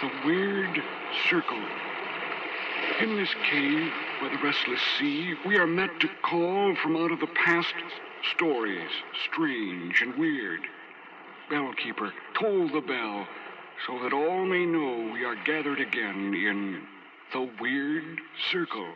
the weird circle. In this cave by the restless sea, we are met to call from out of the past stories, strange and weird. Bellkeeper, toll the bell, so that all may know we are gathered again in the weird circle.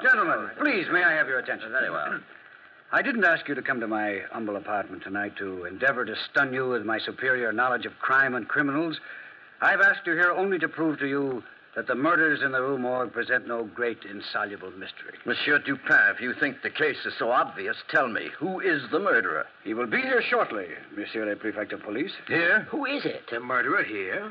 Gentlemen, please, may I have your attention? Very well. I didn't ask you to come to my humble apartment tonight to endeavor to stun you with my superior knowledge of crime and criminals. I've asked you here only to prove to you that the murders in the Rue Morgue present no great insoluble mystery. Monsieur Dupin, if you think the case is so obvious, tell me, who is the murderer? He will be here shortly, Monsieur le Prefect of Police. Here? Who is it? The murderer here?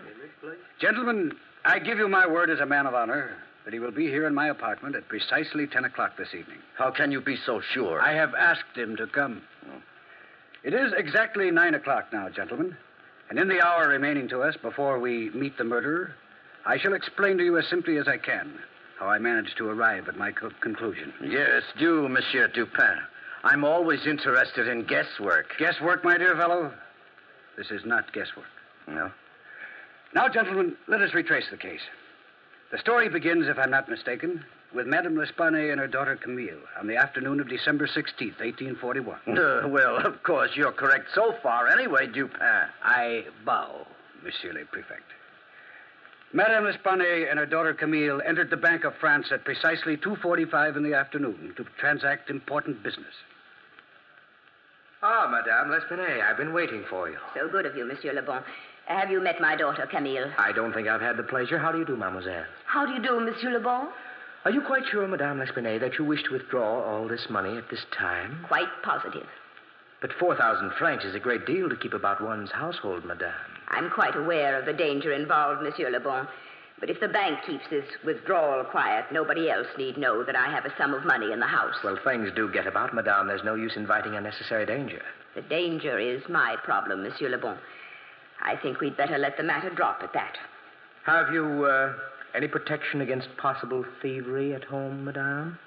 Gentlemen, I give you my word as a man of honor that he will be here in my apartment at precisely 10 o'clock this evening. How can you be so sure? I have asked him to come. Oh. It is exactly 9 o'clock now, gentlemen. And in the hour remaining to us before we meet the murderer, I shall explain to you as simply as I can how I managed to arrive at my conclusion. Yes, do, Monsieur Dupin. I'm always interested in guesswork. Guesswork, my dear fellow? This is not guesswork. No? Now, gentlemen, let us retrace the case. The story begins, if I'm not mistaken, with Madame L'Espanaye and her daughter Camille on the afternoon of December 16th, 1841. Well, of course, you're correct so far anyway, Dupin. I bow, Monsieur le Prefect. Madame L'Espanaye and her daughter Camille entered the Bank of France at precisely 2:45 in the afternoon to transact important business. Ah, Madame L'Espanaye, I've been waiting for you. So good of you, Monsieur Le Bon. Have you met my daughter, Camille? I don't think I've had the pleasure. How do you do, mademoiselle? How do you do, Monsieur Le Bon? Are you quite sure, Madame L'Espanaye, that you wish to withdraw all this money at this time? Quite positive. But 4,000 francs is a great deal to keep about one's household, madame. I'm quite aware of the danger involved, Monsieur Le Bon. But if the bank keeps this withdrawal quiet, nobody else need know that I have a sum of money in the house. Well, things do get about, madame. There's no use inviting unnecessary danger. The danger is my problem, Monsieur Le Bon. I think we'd better let the matter drop at that. Have you any protection against possible thievery at home, madame?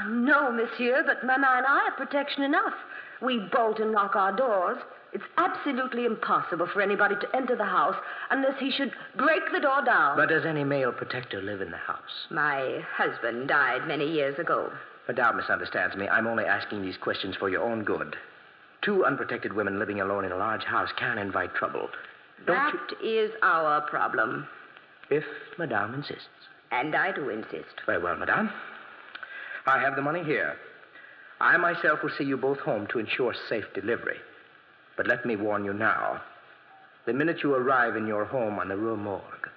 No, monsieur, but Mama and I have protection enough. We bolt and lock our doors. It's absolutely impossible for anybody to enter the house unless he should break the door down. But does any male protector live in the house? My husband died many years ago. Madame misunderstands me. I'm only asking these questions for your own good. Two unprotected women living alone in a large house can invite trouble. That is our problem. If Madame insists. And I do insist. Very well, Madame. I have the money here. I myself will see you both home to ensure safe delivery. But let me warn you now. The minute you arrive in your home on the Rue Morgue,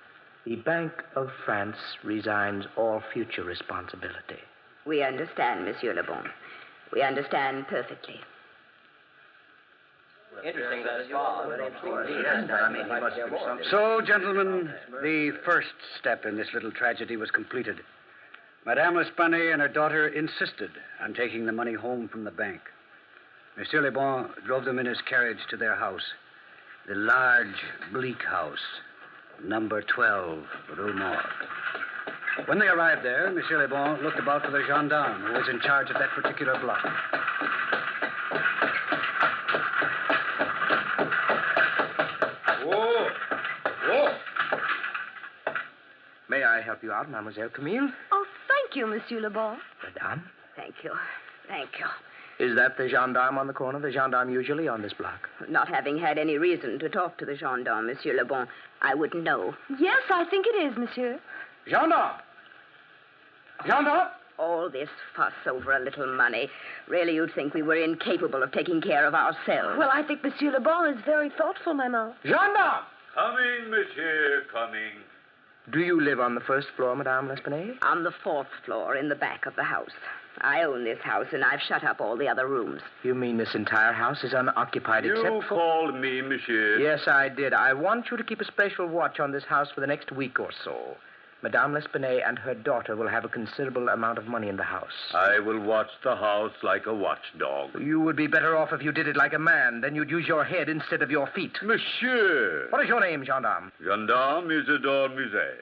the Bank of France resigns all future responsibility. We understand, Monsieur Le Bon. We understand perfectly. Interesting that it's all. So, gentlemen, the first step in this little tragedy was completed. Madame L'Espanaye and her daughter insisted on taking the money home from the bank. Monsieur Le Bon drove them in his carriage to their house, the large, bleak house, number 12, Rue Morgue. When they arrived there, Monsieur Le Bon looked about for the gendarme who was in charge of that particular block. May I help you out, Mademoiselle Camille? Oh, thank you, Monsieur Le Bon. Madame? Thank you. Thank you. Is that the gendarme on the corner? The gendarme usually on this block? Not having had any reason to talk to the gendarme, Monsieur Le Bon, I wouldn't know. Yes, I think it is, monsieur. Gendarme! Gendarme! All this fuss over a little money. Really, you'd think we were incapable of taking care of ourselves. Well, I think Monsieur Le Bon is very thoughtful, Maman. Gendarme! Coming, monsieur, coming. Do you live on the first floor, Madame L'Espanaye? On the 4th floor, in the back of the house. I own this house, and I've shut up all the other rooms. You mean this entire house is unoccupied You except for... called me, monsieur. Yes, I did. I want you to keep a special watch on this house for the next week or so. Madame L'Espanaye and her daughter will have a considerable amount of money in the house. I will watch the house like a watchdog. You would be better off if you did it like a man. Then you'd use your head instead of your feet. Monsieur. What is your name, gendarme? Gendarme Isidore Musée.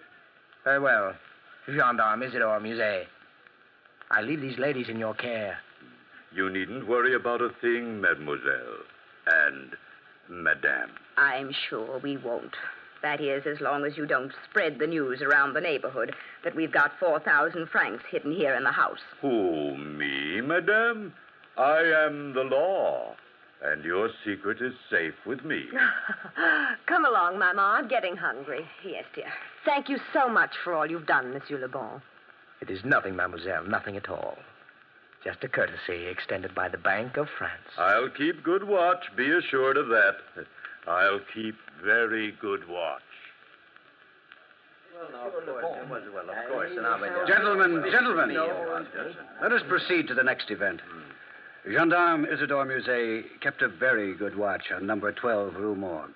Very well. Gendarme Isidore Musée. I leave these ladies in your care. You needn't worry about a thing, mademoiselle. And madame. I'm sure we won't. That is, as long as you don't spread the news around the neighborhood that we've got 4,000 francs hidden here in the house. Who, me, madame? I am the law, and your secret is safe with me. Come along, Maman. I'm getting hungry. Yes, dear. Thank you so much for all you've done, Monsieur Le Bon. It is nothing, mademoiselle, nothing at all. Just a courtesy extended by the Bank of France. I'll keep good watch, be assured of that. I'll keep very good watch. Gentlemen, let us proceed to the next event. Gendarme Isidore Musée kept a very good watch on number 12 Rue Morgue.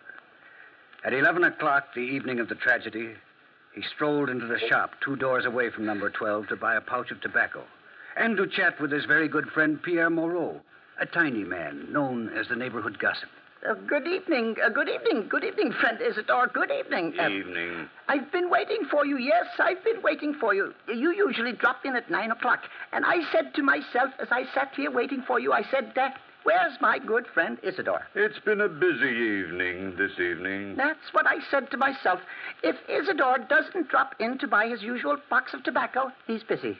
At 11 o'clock the evening of the tragedy, he strolled into the shop 2 doors away from number 12 to buy a pouch of tobacco and to chat with his very good friend Pierre Moreau, a tiny man known as the neighborhood gossip. Good evening, friend Isidore. Good evening. Evening. I've been waiting for you. Yes, I've been waiting for you. You usually drop in at 9 o'clock. And I said to myself, as I sat here waiting for you, I said, where's my good friend Isidore? It's been a busy evening this evening. That's what I said to myself. If Isidore doesn't drop in to buy his usual box of tobacco, he's busy.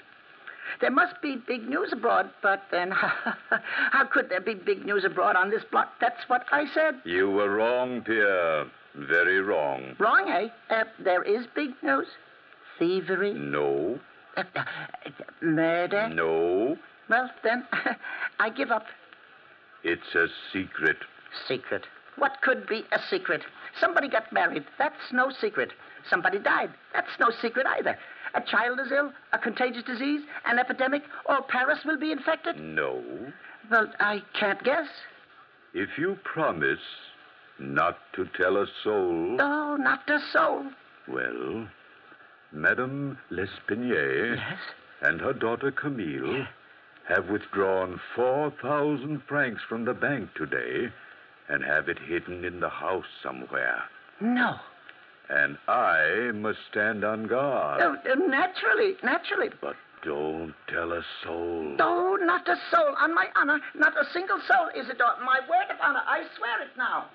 There must be big news abroad, but then how could there be big news abroad on this block? That's what I said. You were wrong, Pierre. Very wrong. Wrong, eh? There is big news. Thievery? No. Murder? No. Well, then, I give up. It's a secret. Secret? What could be a secret? Somebody got married. That's no secret. Somebody died. That's no secret either. A child is ill, a contagious disease, an epidemic, or Paris will be infected? No. Well, I can't guess. If you promise not to tell a soul... Oh, not a soul. Well, Madame L'Espanaye Yes? and her daughter Camille have withdrawn 4,000 francs from the bank today and have it hidden in the house somewhere. No. And I must stand on guard. Oh, naturally. But don't tell a soul. No, not a soul. On my honor, not a single soul, Isidore. My word of honor. I swear it now.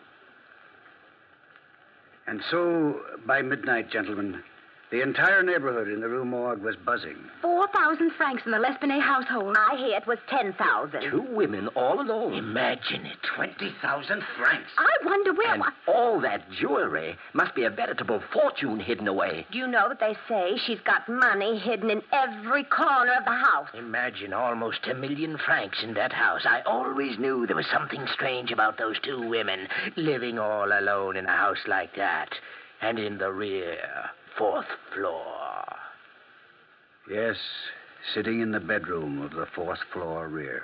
And so, by midnight, gentlemen, the entire neighborhood in the Rue Morgue was buzzing. 4,000 francs in the L'Espanaye household. I hear it was 10,000. 2 women all alone. Imagine it. 20,000 francs. I wonder where... And all that jewelry must be a veritable fortune hidden away. Do you know that they say she's got money hidden in every corner of the house? Imagine almost 1 million francs in that house. I always knew there was something strange about those 2 women living all alone in a house like that. And in the rear, 4th floor. Yes, sitting in the bedroom of the 4th floor rear.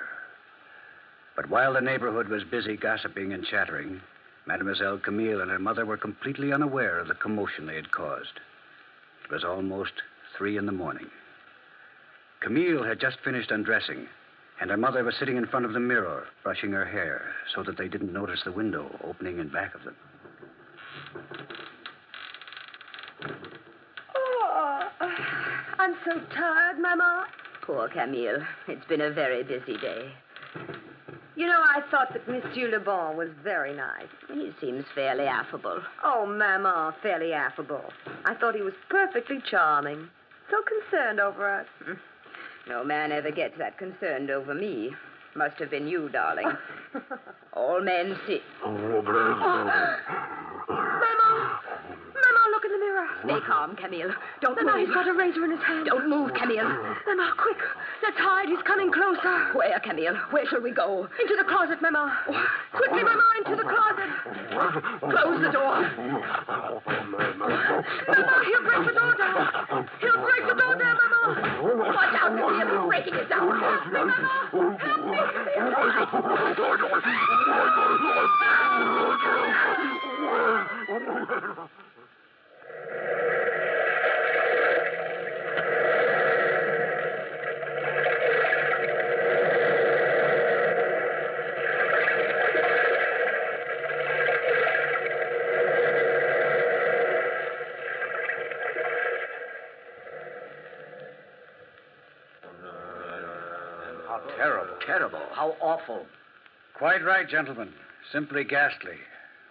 But while the neighborhood was busy gossiping and chattering, Mademoiselle Camille and her mother were completely unaware of the commotion they had caused. It was almost 3 a.m. Camille had just finished undressing, and her mother was sitting in front of the mirror, brushing her hair so that they didn't notice the window opening in back of them. I'm so tired, Maman. Poor Camille. It's been a very busy day. You know, I thought that Monsieur Le Bon was very nice. He seems fairly affable. Oh, Maman, fairly affable. I thought he was perfectly charming. So concerned over us. No man ever gets that concerned over me. Must have been you, darling. All men see... Maman! Maman, look in the mirror. Stay calm, Camille. Don't Mama, move. he's got a razor in his hand. Don't move, Camille. Mama, quick. Let's hide. He's coming closer. Where, Camille? Where shall we go? Into the closet, Mama. Quickly, Mama, into the closet. Close the door. Mama, he'll break the door down. He'll break the door down, Mama. Watch out, Camille. He's breaking it down. Help me, Mama. Help me. How terrible. Terrible. How awful. Quite right, gentlemen. Simply ghastly.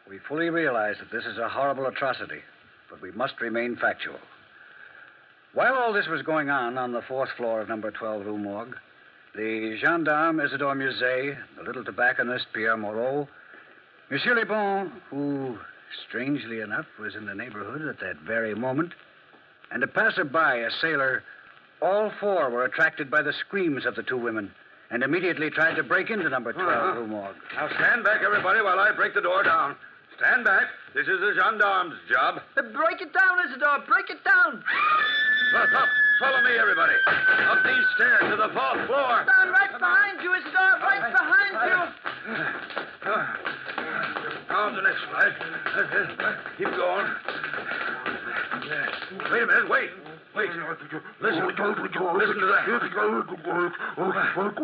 We fully realize that this is a horrible atrocity, but we must remain factual. While all this was going on the fourth floor of number 12 Rue Morgue, the gendarme Isidore Musée, the little tobacconist Pierre Moreau, Monsieur Le Bon, who, strangely enough, was in the neighborhood at that very moment, and a passerby, a sailor, all four were attracted by the screams of the two women and immediately tried to break into number 12 Rue Morgue. Now stand back, everybody, while I break the door down. Stand back. This is the gendarme's job. Break it down, Isidore. Break it down. Up. Follow me, everybody. Up these stairs to the fourth floor. Down right behind you, Isidore. Right behind you. On the next slide. Keep going. Wait a minute. Wait. Listen to that.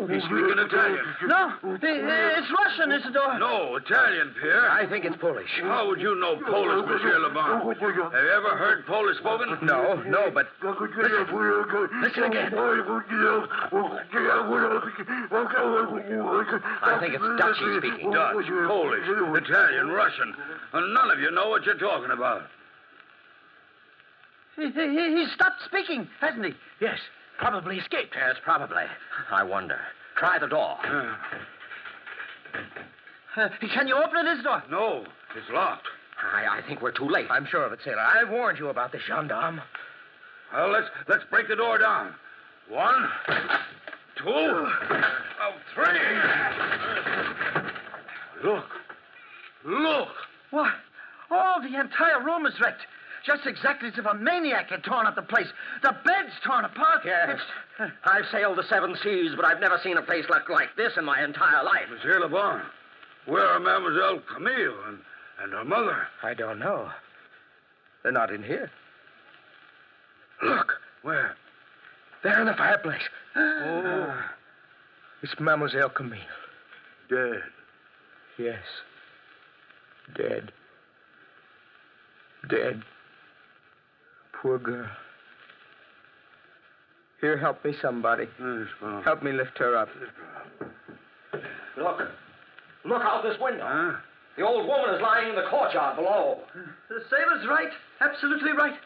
He's speaking Italian. No, it's Russian, Isidore. No, Italian, Pierre. I think it's Polish. How would you know Polish, Monsieur Le Bon? Have you ever heard Polish spoken? No, but listen again. I think it's Dutch he's speaking. Dutch, Polish, Italian, Russian. And none of you know what you're talking about. He stopped speaking, hasn't he? Yes, probably escaped. Yes, probably. I wonder. Try the door. Can you open it, Isidore? No, it's locked. I think we're too late. I'm sure of it, sailor. I warned you about the gendarme. Well, let's break the door down. 1, 2, 3. Look. What? Oh, the entire room is wrecked. Just exactly as if a maniac had torn up the place. The bed's torn apart. Yes. I've sailed the 7 seas, but I've never seen a place look like this in my entire life. Monsieur Le Bon, where are Mademoiselle Camille and her mother? I don't know. They're not in here. Look. Where? There in the fireplace. Oh. It's Mademoiselle Camille. Dead. Yes. Dead. Poor girl. Here, help me, somebody. Yes, well. Help me lift her up. Look out this window. Huh? The old woman is lying in the courtyard below. The sailor's right. Absolutely right.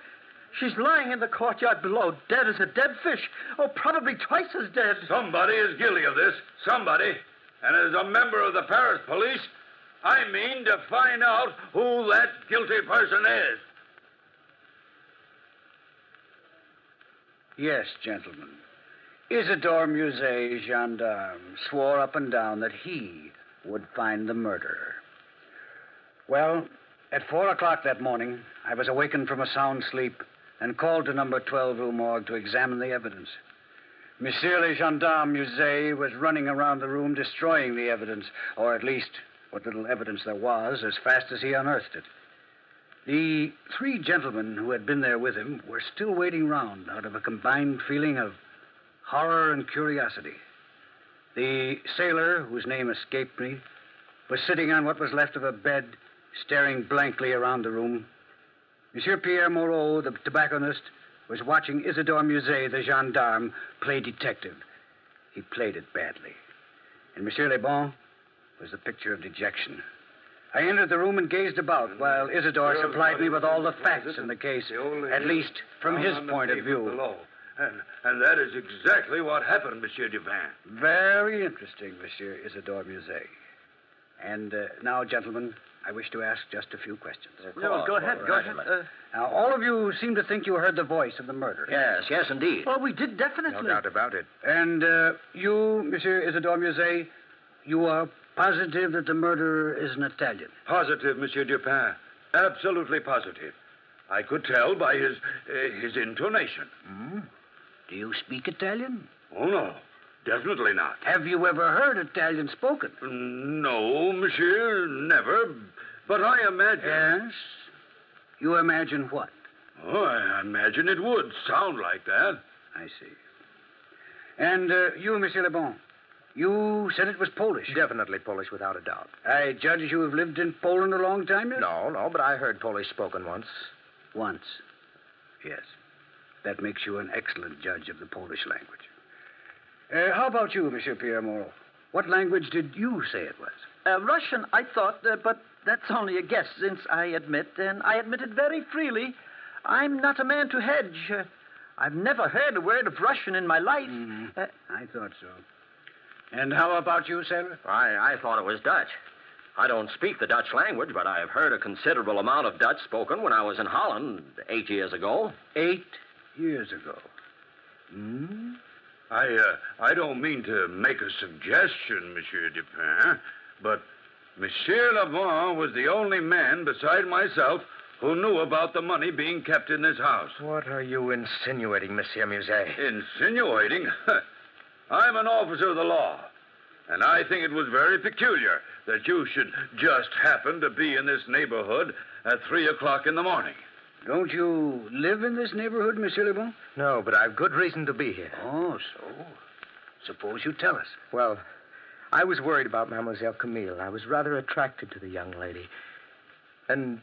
She's lying in the courtyard below, dead as a dead fish. Oh, probably twice as dead. Somebody is guilty of this. Somebody. And as a member of the Paris police, I mean to find out who that guilty person is. Yes, gentlemen. Isidore Musée, gendarme, swore up and down that he would find the murderer. Well, at 4 o'clock that morning, I was awakened from a sound sleep and called to number 12 Rue Morgue to examine the evidence. Monsieur le Gendarme Musée was running around the room destroying the evidence, or at least what little evidence there was, as fast as he unearthed it. The 3 gentlemen who had been there with him were still waiting round out of a combined feeling of horror and curiosity. The sailor, whose name escaped me, was sitting on what was left of a bed, staring blankly around the room. Monsieur Pierre Moreau, the tobacconist, was watching Isidore Musée, the gendarme, play detective. He played it badly. And Monsieur Le Bon was the picture of dejection. I entered the room and gazed about while Isidore supplied me with all the facts in the case, at least from his point of view. And that is exactly what happened, Monsieur Dupin. Very interesting, Monsieur Isidore Musée. And now, gentlemen, I wish to ask just a few questions. No, go ahead. Now, all of you seem to think you heard the voice of the murderer. Yes, indeed. Well, we did definitely. No doubt about it. And you, Monsieur Isidore Musée, you are positive that the murderer is an Italian? Positive, Monsieur Dupin. Absolutely positive. I could tell by his intonation. Do you speak Italian? Oh, no. Definitely not. Have you ever heard Italian spoken? No, monsieur, never. But I imagine... Yes? You imagine what? Oh, I imagine it would sound like that. I see. And you, Monsieur Le Bon, you said it was Polish. Definitely Polish, without a doubt. I judge you have lived in Poland a long time yet? No, but I heard Polish spoken once. Once. Yes. That makes you an excellent judge of the Polish language. How about you, Monsieur Pierre Moreau? What language did you say it was? Russian, I thought, but that's only a guess, since I admit, and I admit it very freely, I'm not a man to hedge. I've never heard a word of Russian in my life. I thought so. And how about you, sailor? I thought it was Dutch. I don't speak the Dutch language, but I've heard a considerable amount of Dutch spoken when I was in Holland 8 years ago. 8 years ago. I don't mean to make a suggestion, Monsieur Dupin, but Monsieur Le Bon was the only man beside myself who knew about the money being kept in this house. What are you insinuating, Monsieur Musée? Insinuating? I'm an officer of the law, and I think it was very peculiar that you should just happen to be in this neighborhood at 3 o'clock in the morning. Don't you live in this neighborhood, Monsieur Le Bon? No, but I've good reason to be here. Oh, so? Suppose you tell us. Well, I was worried about Mademoiselle Camille. I was rather attracted to the young lady. And,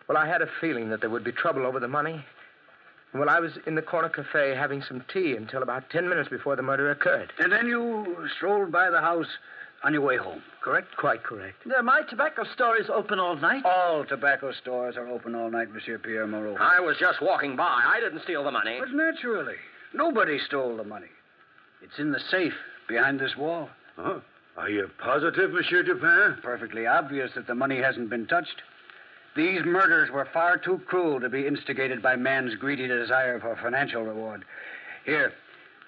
well, I had a feeling that there would be trouble over the money. Well, I was in the corner cafe having some tea until about 10 minutes before the murder occurred. And then you strolled by the house on your way home, correct? Quite correct. My tobacco store is open all night. All tobacco stores are open all night, Monsieur Pierre Moreau. I was just walking by. I didn't steal the money. But naturally. Nobody stole the money. It's in the safe behind this wall. Huh? Are you positive, Monsieur Dupin? Perfectly obvious that the money hasn't been touched. These murders were far too cruel to be instigated by man's greedy desire for financial reward. Here,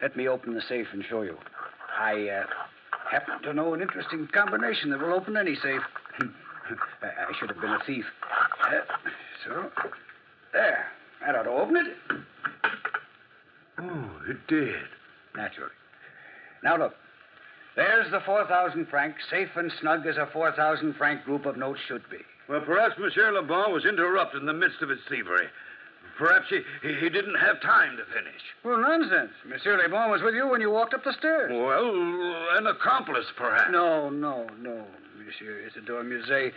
let me open the safe and show you. I happen to know an interesting combination that will open any safe. I should have been a thief. So, there. That ought to open it. Oh, it did. Naturally. Now, look. There's the 4,000 francs, safe and snug as a 4,000 franc group of notes should be. Well, perhaps Monsieur Le Bon was interrupted in the midst of his thievery. Perhaps he didn't have time to finish. Well, nonsense. Monsieur Le Bon was with you when you walked up the stairs. Well, an accomplice, perhaps. No, Monsieur Isidore Musée.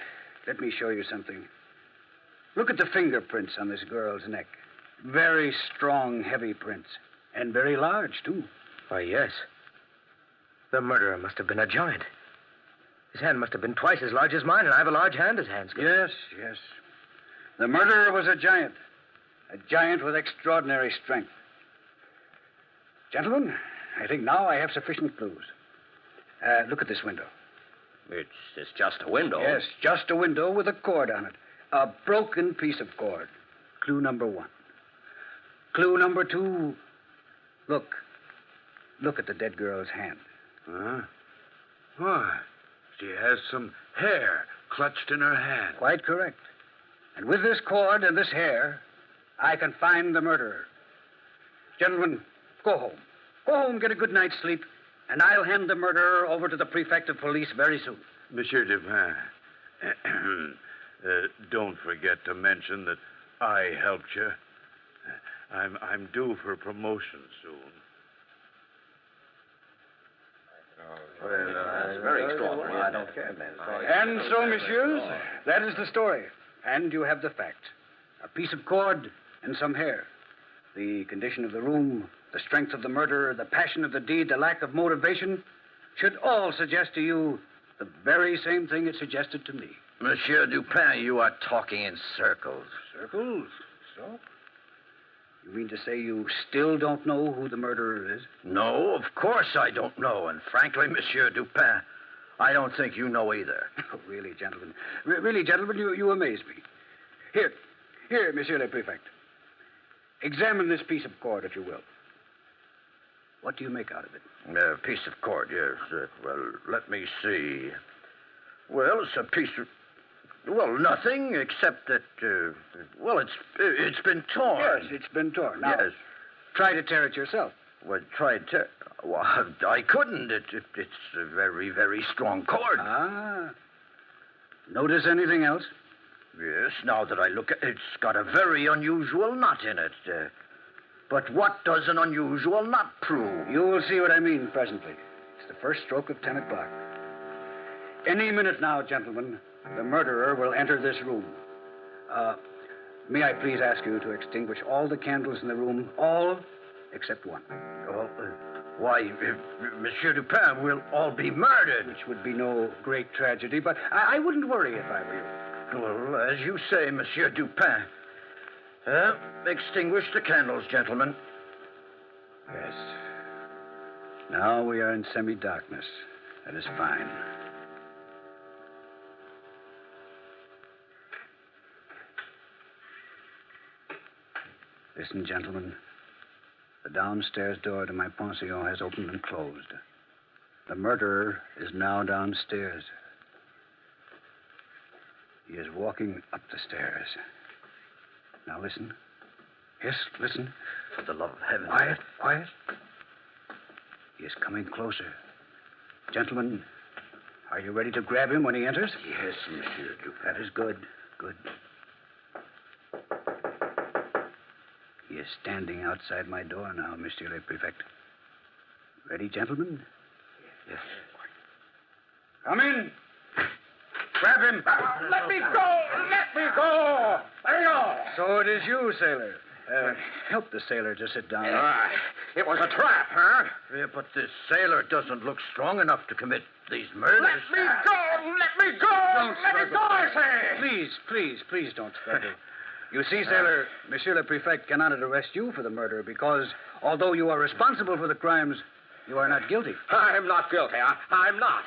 Let me show you something. Look at the fingerprints on this girl's neck. Very strong, heavy prints. And very large, too. Why, yes. The murderer must have been a giant. His hand must have been twice as large as mine, and I have a large hand as hands go. Yes. The murderer was a giant. A giant with extraordinary strength. Gentlemen, I think now I have sufficient clues. Look at this window. It's just a window. Yes, just a window with a cord on it. A broken piece of cord. Clue number 1. Clue number 2. Look at the dead girl's hand. Huh? Why? She has some hair clutched in her hand. Quite correct. And with this cord and this hair, I can find the murderer. Gentlemen, go home. Go home, get a good night's sleep, and I'll hand the murderer over to the prefect of police very soon. Monsieur Dupin, don't forget to mention that I helped you. I'm due for promotion soon. That's very extraordinary. I don't care. And so, messieurs, that is the story. And you have the facts. A piece of cord and some hair. The condition of the room, the strength of the murderer, the passion of the deed, the lack of motivation should all suggest to you the very same thing it suggested to me. Monsieur Dupin, you are talking in circles. Circles? So? You mean to say you still don't know who the murderer is? No, of course I don't know. And frankly, Monsieur Dupin, I don't think you know either. Oh, really, gentlemen. Really, gentlemen, you amaze me. Here, Monsieur le Prefect. Examine this piece of cord, if you will. What do you make out of it? A piece of cord, yes. Well, let me see. Well, it's a piece of... Well, nothing except that, it's been torn. Yes, it's been torn. Now, yes. Try to tear it yourself. Well, well, I couldn't. It's a very, very strong cord. Ah. Notice anything else? Yes, now that I look at it, it's got a very unusual knot in it. But what does an unusual knot prove? You will see what I mean presently. It's the first stroke of 10 o'clock. Any minute now, gentlemen, the murderer will enter this room. May I please ask you to extinguish all the candles in the room, all except one. Well, why, Monsieur Dupin will all be murdered. Which would be no great tragedy, but I wouldn't worry if I were you. Well, as you say, Monsieur Dupin. Extinguish the candles, gentlemen. Yes. Now we are in semi-darkness. That is fine. Listen, gentlemen. The downstairs door to my pension has opened and closed. The murderer is now downstairs. He is walking up the stairs. Now listen. Yes, listen. For the love of heaven. Quiet. He is coming closer. Gentlemen, are you ready to grab him when he enters? Yes, Monsieur Dupin. That is good. He is standing outside my door now, Monsieur le Prefect. Ready, gentlemen? Yes. Come in. Grab him. Let me go! Let me go! Let me go! So it is you, sailor. Help the sailor to sit down. It was a trap, huh? Yeah, but this sailor doesn't look strong enough to commit these murders. Let me go! Let me go! Let me go, I say! Please don't struggle. You see, sailor, Monsieur le Prefect cannot arrest you for the murder because, although you are responsible for the crimes, you are not guilty. I'm not guilty. I'm not.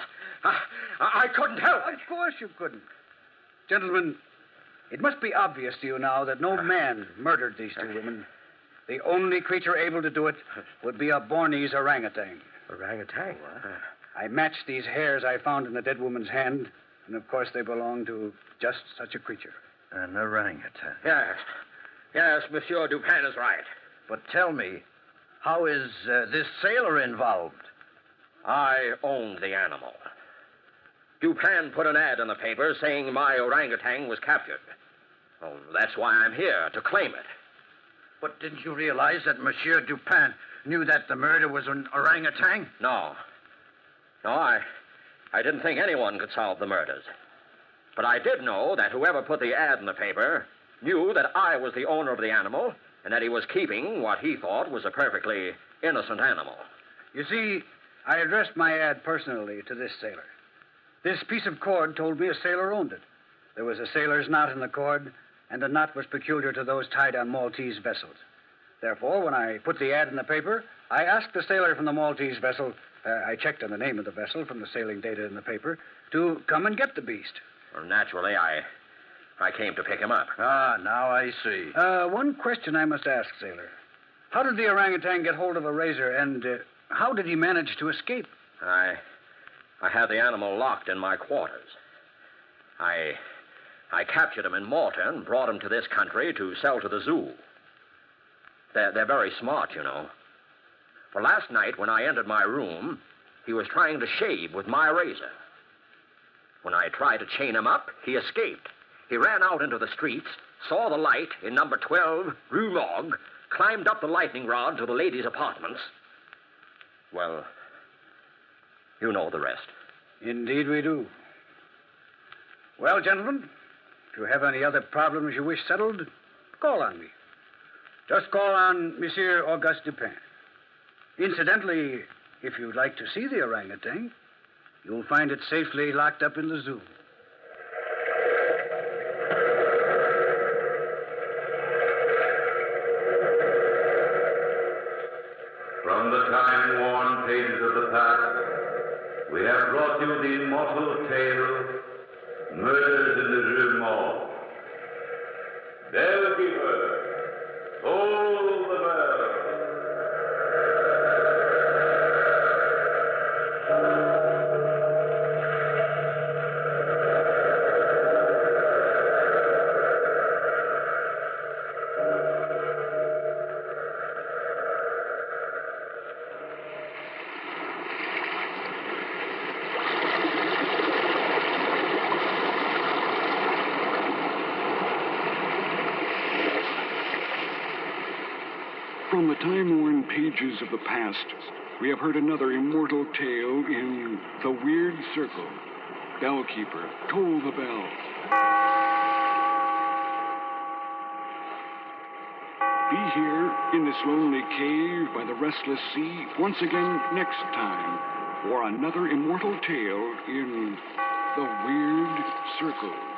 I couldn't help it. Of course you couldn't. Gentlemen, it must be obvious to you now that no man murdered these two women. The only creature able to do it would be a Bornese orangutan. Orangutan? I matched these hairs I found in the dead woman's hand, and of course they belong to just such a creature. An orangutan. Yes, Monsieur Dupin is right. But tell me, how is this sailor involved? I owned the animal. Dupin put an ad in the paper saying my orangutan was captured. Oh, that's why I'm here, to claim it. But didn't you realize that Monsieur Dupin knew that the murder was an orangutan? No, I didn't think anyone could solve the murders. But I did know that whoever put the ad in the paper knew that I was the owner of the animal and that he was keeping what he thought was a perfectly innocent animal. You see, I addressed my ad personally to this sailor. This piece of cord told me a sailor owned it. There was a sailor's knot in the cord, and the knot was peculiar to those tied on Maltese vessels. Therefore, when I put the ad in the paper, I asked the sailor from the Maltese vessel, I checked on the name of the vessel from the sailing data in the paper, to come and get the beast. Well, naturally, I came to pick him up. Ah, now I see. One question I must ask, sailor. How did the orangutan get hold of a razor, and how did he manage to escape? I had the animal locked in my quarters. I captured him in Malta and brought him to this country to sell to the zoo. They're very smart, you know. For last night, when I entered my room, he was trying to shave with my razor. When I tried to chain him up, he escaped. He ran out into the streets, saw the light in number 12, Rue Morgue, climbed up the lightning rod to the ladies' apartments. Well, you know the rest. Indeed we do. Well, gentlemen, if you have any other problems you wish settled, call on me. Just call on Monsieur Auguste Dupin. Incidentally, if you'd like to see the orangutan, you'll find it safely locked up in the zoo. From the time-worn pages of the past, we have brought you the immortal tale, Murders in the Rue Morgue. Bellkeeper, toll the bell. From the time-worn pages of the past, we have heard another immortal tale in The Weird Circle. Bellkeeper, toll the bell. Be here in this lonely cave by the restless sea once again next time for another immortal tale in The Weird Circle.